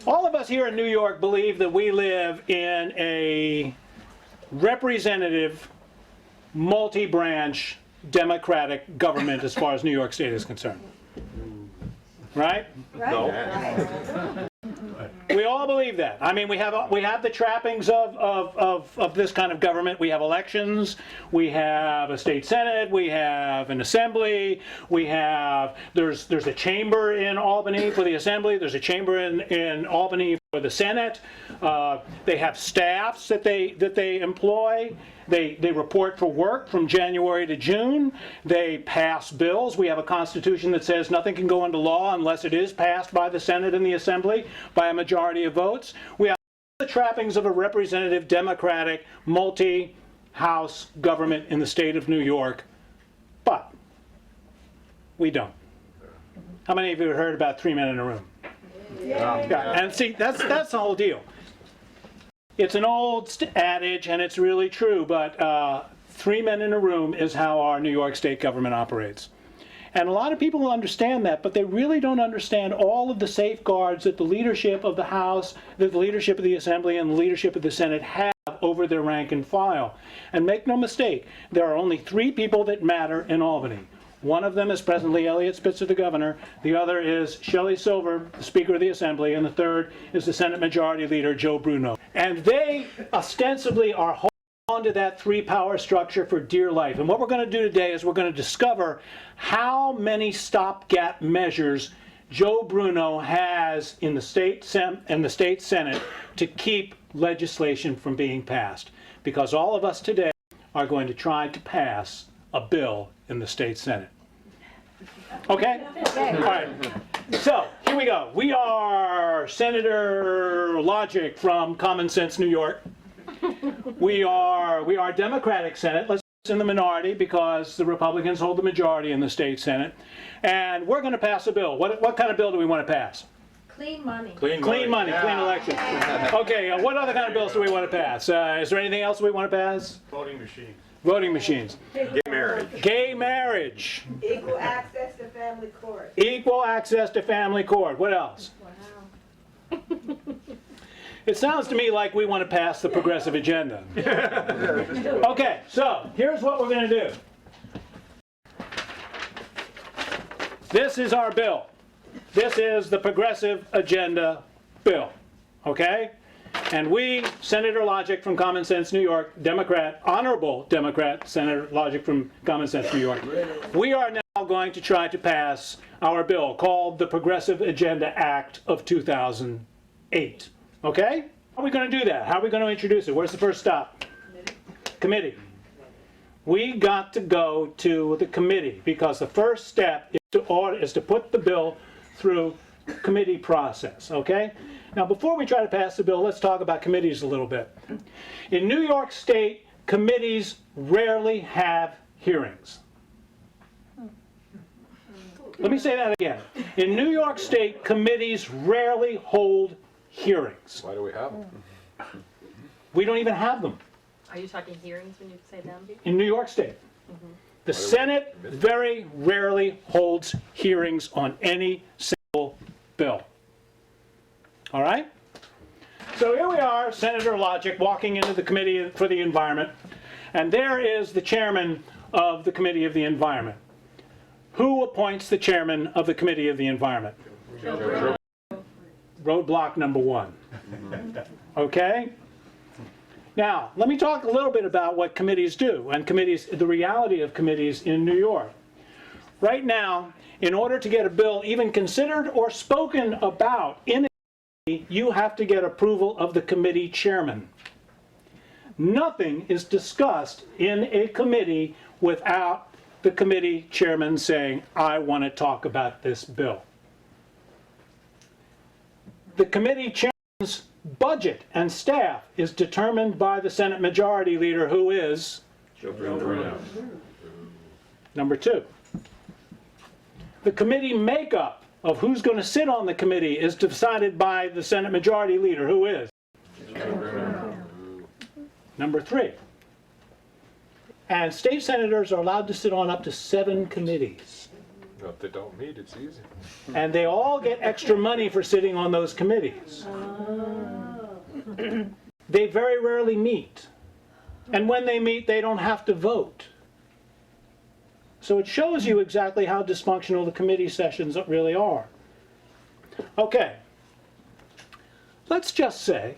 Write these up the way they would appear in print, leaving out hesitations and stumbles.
All of us here in New York believe that we live in a representative, multi-branch, democratic government as far as New York State is concerned. Right? No. We all believe that. I mean, we have the trappings of this kind of government. We have elections. We have a state senate. We have an assembly. We have there's a chamber in Albany for the assembly. There's a chamber in Albany for the Senate. They have staffs that they employ. They report for work from January to June. They pass bills. We have a constitution that says nothing can go into law unless it is passed by the Senate and the Assembly by a majority of votes. We have the trappings of a representative, democratic, multi-house government in the state of New York, but we don't. How many of you have heard about 3 men in a room? Yeah. And see, that's the whole deal. It's an old adage, and it's really true, but 3 men in a room is how our New York State government operates. And a lot of people understand that, but they really don't understand all of the safeguards that the leadership of the House, that the leadership of the Assembly, and the leadership of the Senate have over their rank and file. And make no mistake, there are only 3 people that matter in Albany. One of them is presently Eliot Spitzer, the governor. The other is Shelley Silver, the Speaker of the Assembly. And the third is the Senate Majority Leader, Joe Bruno. And they ostensibly are holding on to that 3-power structure for dear life. And what we're going to do today is we're going to discover how many stopgap measures Joe Bruno has in the state Senate to keep legislation from being passed. Because all of us today are going to try to pass a bill in the state Senate. Okay? All right. So, here we go. We are Senator Logic from Common Sense, New York. We are Democratic Senate. Let's in the minority because the Republicans hold the majority in the state Senate. And we're going to pass a bill. What kind of bill do we want to pass? Clean money. Clean money, yeah. Clean elections. Okay, what other kind of bills do we want to pass? Is there anything else we want to pass? Voting machines. Voting machines. Gay marriage. Gay marriage. Equal access to family court. Equal access to family court. What else? Wow. It sounds to me like we want to pass the progressive agenda. Okay, so here's what we're going to do. This is our bill. This is the progressive agenda bill. Okay? And we, Senator Logic from Common Sense, New York, Democrat, honorable Democrat, Senator Logic from Common Sense, New York, we are now going to try to pass our bill called the Progressive Agenda Act of 2008. Okay? How are we going to do that? How are we going to introduce it? Where's the first stop? Committee. We got to go to the committee because the first step is to put the bill through committee process. Okay? Now, before we try to pass the bill, let's talk about committees a little bit. In New York State, committees rarely have hearings. Let me say that again. In New York State, committees rarely hold hearings. Why do we have them? We don't even have them. Are you talking hearings when you say them? In New York State. The Senate very rarely holds hearings on any single bill. All right? So here we are, Senator Logic, walking into the Committee for the Environment, and there is the chairman of the Committee of the Environment. Who appoints the chairman of the Committee of the Environment? Roadblock number 1. Okay? Now, let me talk a little bit about what committees do, and committees, the reality of committees in New York. Right now, in order to get a bill even considered or spoken about in you have to get approval of the committee chairman. Nothing is discussed in a committee without the committee chairman saying, I want to talk about this bill. The committee chairman's budget and staff is determined by the Senate Majority Leader, who is Joe Bruno. Number 2. The committee makeup of who's going to sit on the committee is decided by the Senate Majority Leader, who is Number 3. And state senators are allowed to sit on up to 7 committees. No, if they don't meet, it's easy. And they all get extra money for sitting on those committees. They very rarely meet. And when they meet, they don't have to vote. So it shows you exactly how dysfunctional the committee sessions really are. Okay. Let's just say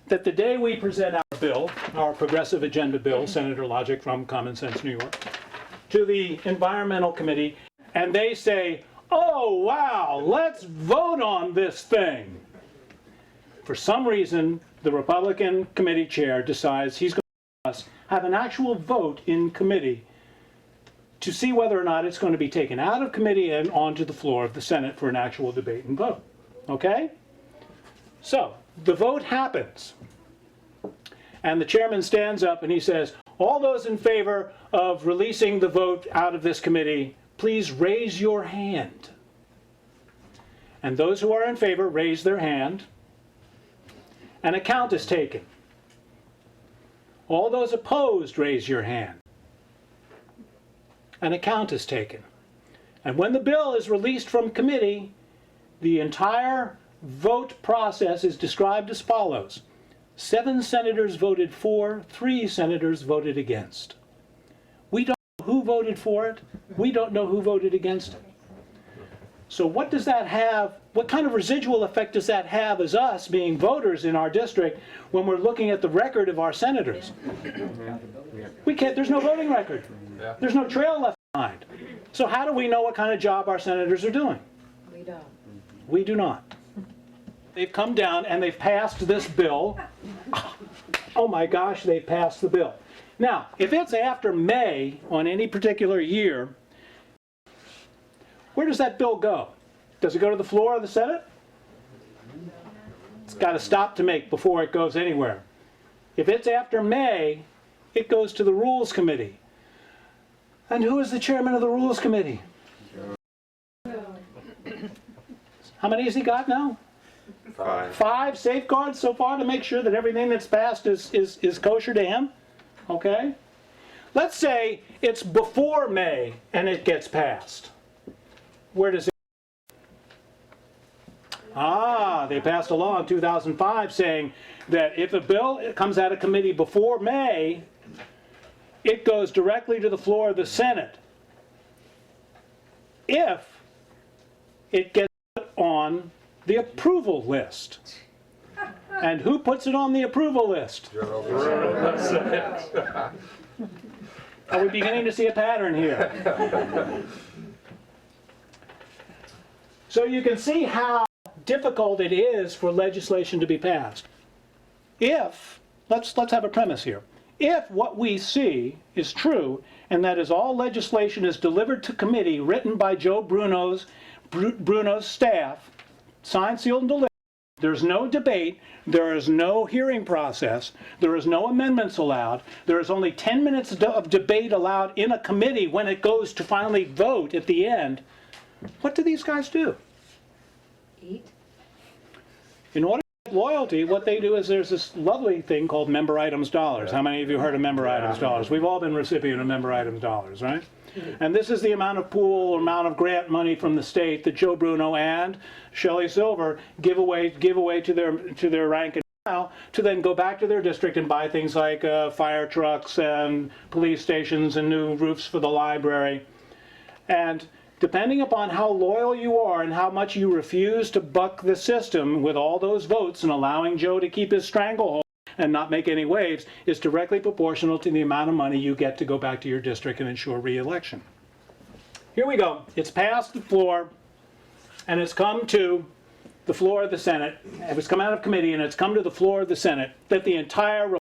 that the day we present our bill, our progressive agenda bill, Senator Logic from Common Sense New York, to the Environmental Committee, and they say, oh wow, let's vote on this thing. For some reason, the Republican committee chair decides he's going to let us have an actual vote in committee to see whether or not it's going to be taken out of committee and onto the floor of the Senate for an actual debate and vote. Okay? So, the vote happens. And the chairman stands up and he says, all those in favor of releasing the vote out of this committee, please raise your hand. And those who are in favor raise their hand. And a count is taken. All those opposed raise your hand. And a count is taken. And when the bill is released from committee, the entire vote process is described as follows. 7 senators voted for, 3 senators voted against. We don't know who voted for it. We don't know who voted against it. So what does that have, what kind of residual effect does that have as us being voters in our district when we're looking at the record of our senators? We can't, there's no voting record. There's no trail left behind. So how do we know what kind of job our senators are doing? We don't. We do not. They've come down and they've passed this bill. Oh my gosh, they've passed the bill. Now, if it's after May on any particular year, where does that bill go? Does it go to the floor of the Senate? It's got a stop to make before it goes anywhere. If it's after May, it goes to the Rules Committee. And who is the chairman of the Rules Committee? How many has he got now? 5. 5 safeguards so far to make sure that everything that's passed is kosher to him? Okay? Let's say it's before May and it gets passed. Where does it go? They passed a law in 2005 saying that if a bill comes out of committee before May, it goes directly to the floor of the Senate. If it gets put on the approval list. And who puts it on the approval list? Are we beginning to see a pattern here? So you can see how difficult it is for legislation to be passed. If, let's have a premise here. If what we see is true, and that is all legislation is delivered to committee written by Joe Bruno's staff, signed, sealed, and delivered, there's no debate, there is no hearing process, there is no amendments allowed, there is only 10 minutes of debate allowed in a committee when it goes to finally vote at the end, what do these guys do? Eat? In order to get loyalty, what they do is there's this lovely thing called member items dollars. How many of you heard of member items dollars? We've all been recipient of member items dollars, right? And this is the amount of pool or amount of grant money from the state that Joe Bruno and Shelley Silver give away to their rank and file to then go back to their district and buy things like fire trucks and police stations and new roofs for the library. And depending upon how loyal you are and how much you refuse to buck the system with all those votes and allowing Joe to keep his stranglehold and not make any waves, is directly proportional to the amount of money you get to go back to your district and ensure re-election. Here we go. It's passed the floor, and it's come to the floor of the Senate. It was come out of committee, and it's come to the floor of the Senate that the entire